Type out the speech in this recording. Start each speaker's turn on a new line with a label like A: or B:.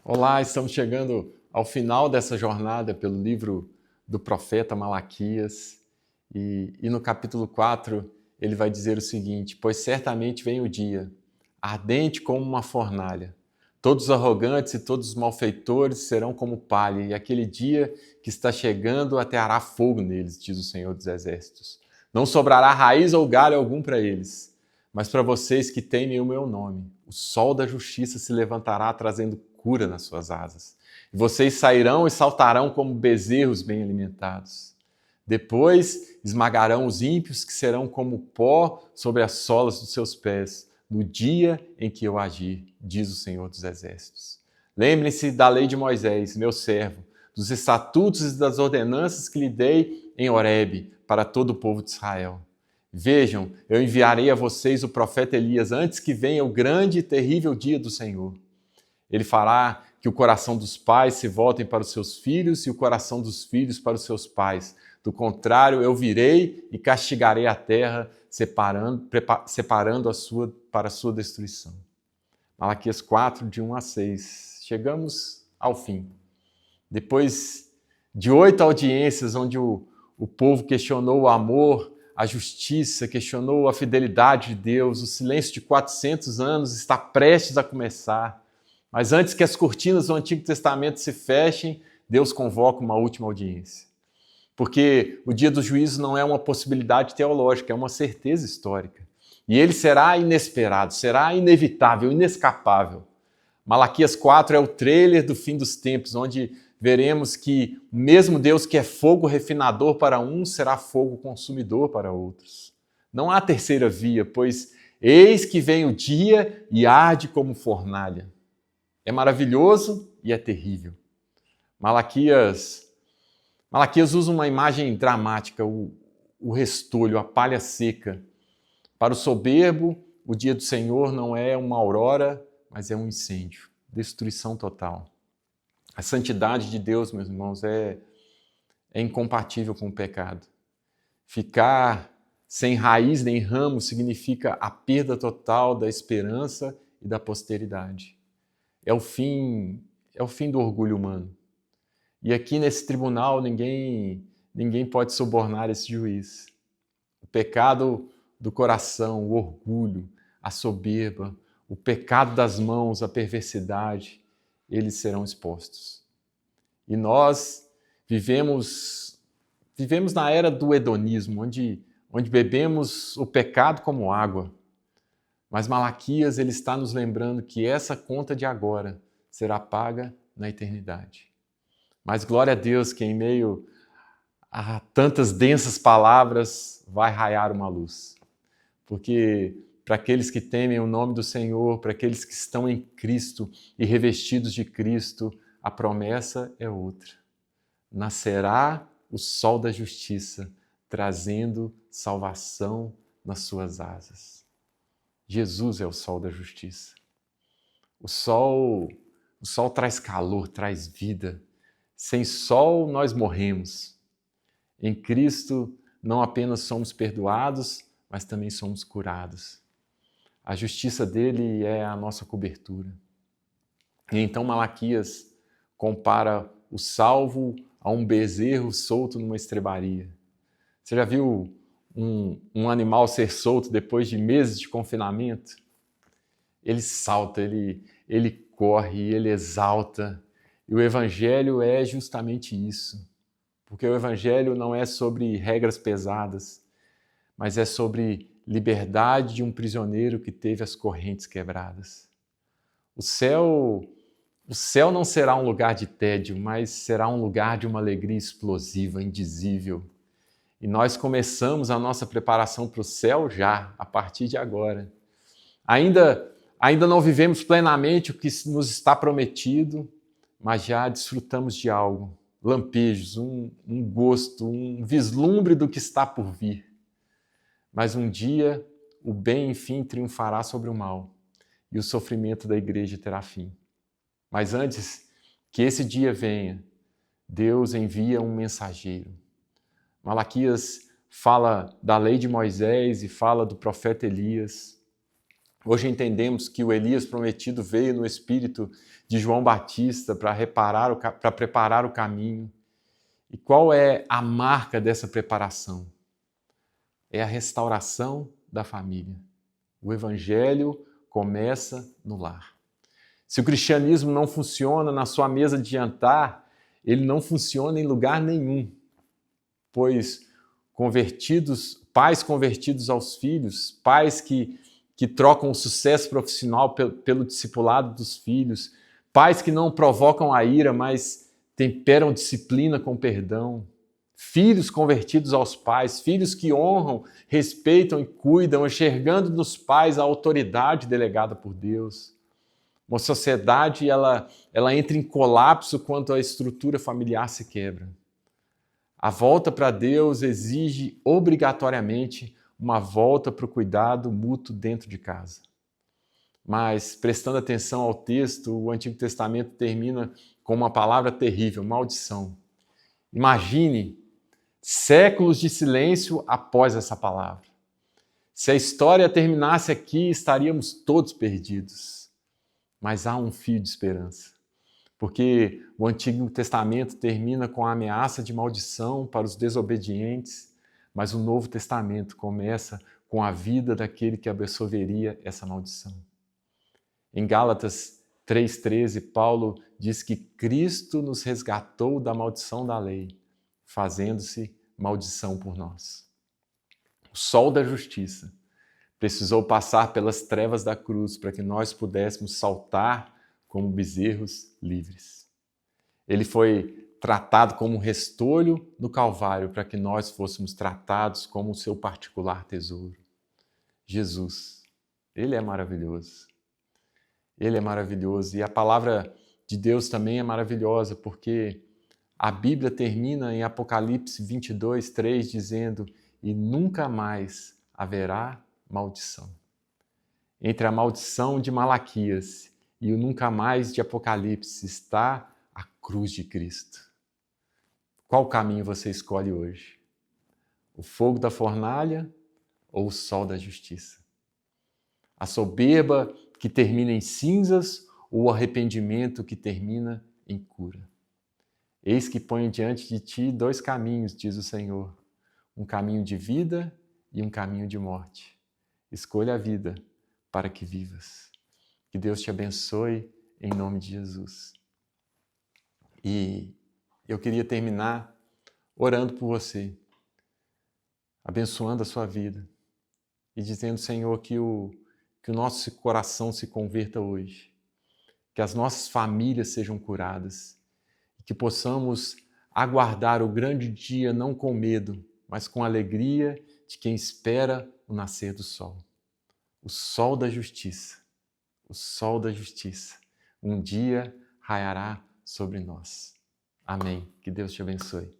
A: Olá, estamos chegando ao final dessa jornada pelo livro do profeta Malaquias e no capítulo 4 ele vai dizer o seguinte: pois certamente vem o dia, ardente como uma fornalha. Todos os arrogantes e todos os malfeitores serão como palha, e aquele dia que está chegando ateará fogo neles, diz o Senhor dos Exércitos. Não sobrará raiz ou galho algum para eles. Mas para vocês que temem o meu nome, o sol da justiça se levantará trazendo cura nas suas asas. E vocês sairão e saltarão como bezerros bem alimentados. Depois esmagarão os ímpios, que serão como pó sobre as solas dos seus pés, no dia em que eu agir, diz o Senhor dos Exércitos. Lembrem-se da lei de Moisés, meu servo, dos estatutos e das ordenanças que lhe dei em Horebe para todo o povo de Israel. Vejam, eu enviarei a vocês o profeta Elias antes que venha o grande e terrível dia do Senhor. Ele fará que o coração dos pais se voltem para os seus filhos e o coração dos filhos para os seus pais. Do contrário, eu virei e castigarei a terra, separando para a sua destruição. Malaquias 4, de 1 a 6. Chegamos ao fim. Depois de 8 audiências onde o povo questionou o amor, a justiça, questionou a fidelidade de Deus, o silêncio de 400 anos está prestes a começar. Mas antes que as cortinas do Antigo Testamento se fechem, Deus convoca uma última audiência. Porque o dia do juízo não é uma possibilidade teológica, é uma certeza histórica. E ele será inesperado, será inevitável, inescapável. Malaquias 4 é o trailer do fim dos tempos, onde veremos que o mesmo Deus que é fogo refinador para uns será fogo consumidor para outros. Não há terceira via, pois eis que vem o dia e arde como fornalha. É maravilhoso e é terrível. Malaquias usa uma imagem dramática, o restolho, a palha seca. Para o soberbo, o dia do Senhor não é uma aurora, mas é um incêndio, destruição total. A santidade de Deus, meus irmãos, é incompatível com o pecado. Ficar sem raiz nem ramo significa a perda total da esperança e da posteridade. É o fim do orgulho humano. E aqui nesse tribunal ninguém pode subornar esse juiz. O pecado do coração, o orgulho, a soberba, o pecado das mãos, a perversidade, eles serão expostos. E nós vivemos na era do hedonismo, onde bebemos o pecado como água. Mas Malaquias ele está nos lembrando que essa conta de agora será paga na eternidade. Mas glória a Deus que em meio a tantas densas palavras vai raiar uma luz. Porque para aqueles que temem o nome do Senhor, para aqueles que estão em Cristo e revestidos de Cristo, a promessa é outra. Nascerá o sol da justiça, trazendo salvação nas suas asas. Jesus é o sol da justiça. O sol traz calor, traz vida. Sem sol nós morremos. Em Cristo não apenas somos perdoados, mas também somos curados. A justiça dele é a nossa cobertura. E então Malaquias compara o salvo a um bezerro solto numa estrebaria. Você já viu um animal ser solto depois de meses de confinamento? Ele salta, ele corre, ele exalta. E o Evangelho é justamente isso. Porque o Evangelho não é sobre regras pesadas, mas é sobre liberdade de um prisioneiro que teve as correntes quebradas. O céu não será um lugar de tédio, mas será um lugar de uma alegria explosiva, indizível. E nós começamos a nossa preparação para o céu já, a partir de agora. Ainda não vivemos plenamente o que nos está prometido, mas já desfrutamos de algo, lampejos, um gosto, um vislumbre do que está por vir. Mas um dia o bem, enfim, triunfará sobre o mal e o sofrimento da igreja terá fim. Mas antes que esse dia venha, Deus envia um mensageiro. Malaquias fala da lei de Moisés e fala do profeta Elias. Hoje entendemos que o Elias prometido veio no espírito de João Batista para preparar o caminho. E qual é a marca dessa preparação? É a restauração da família. O evangelho começa no lar. Se o cristianismo não funciona na sua mesa de jantar, ele não funciona em lugar nenhum, pois pais convertidos aos filhos, pais que trocam o sucesso profissional pelo discipulado dos filhos, pais que não provocam a ira, mas temperam disciplina com perdão, filhos convertidos aos pais, filhos que honram, respeitam e cuidam, enxergando nos pais a autoridade delegada por Deus. Uma sociedade ela entra em colapso quando a estrutura familiar se quebra. A volta para Deus exige obrigatoriamente uma volta para o cuidado mútuo dentro de casa. Mas, prestando atenção ao texto, o Antigo Testamento termina com uma palavra terrível, maldição. Imagine séculos de silêncio após essa palavra. Se a história terminasse aqui, estaríamos todos perdidos. Mas há um fio de esperança. Porque o Antigo Testamento termina com a ameaça de maldição para os desobedientes, mas o Novo Testamento começa com a vida daquele que absolveria essa maldição. Em Gálatas 3,13, Paulo diz que Cristo nos resgatou da maldição da lei, fazendo-se maldição por nós. O sol da justiça precisou passar pelas trevas da cruz para que nós pudéssemos saltar como bezerros livres. Ele foi tratado como um restolho no Calvário para que nós fôssemos tratados como o seu particular tesouro. Jesus, ele é maravilhoso. Ele é maravilhoso. E a palavra de Deus também é maravilhosa, porque a Bíblia termina em Apocalipse 22:3 dizendo: e nunca mais haverá maldição. Entre a maldição de Malaquias e o nunca mais de Apocalipse está a cruz de Cristo. Qual caminho você escolhe hoje? O fogo da fornalha ou o sol da justiça? A soberba que termina em cinzas ou o arrependimento que termina em cura? Eis que ponho diante de ti 2 caminhos, diz o Senhor, um caminho de vida e um caminho de morte. Escolha a vida para que vivas. Que Deus te abençoe em nome de Jesus. E eu queria terminar orando por você, abençoando a sua vida e dizendo, Senhor, que o nosso coração se converta hoje, que as nossas famílias sejam curadas, que possamos aguardar o grande dia não com medo, mas com alegria de quem espera o nascer do sol. O sol da justiça, o sol da justiça, um dia raiará sobre nós. Amém. Que Deus te abençoe.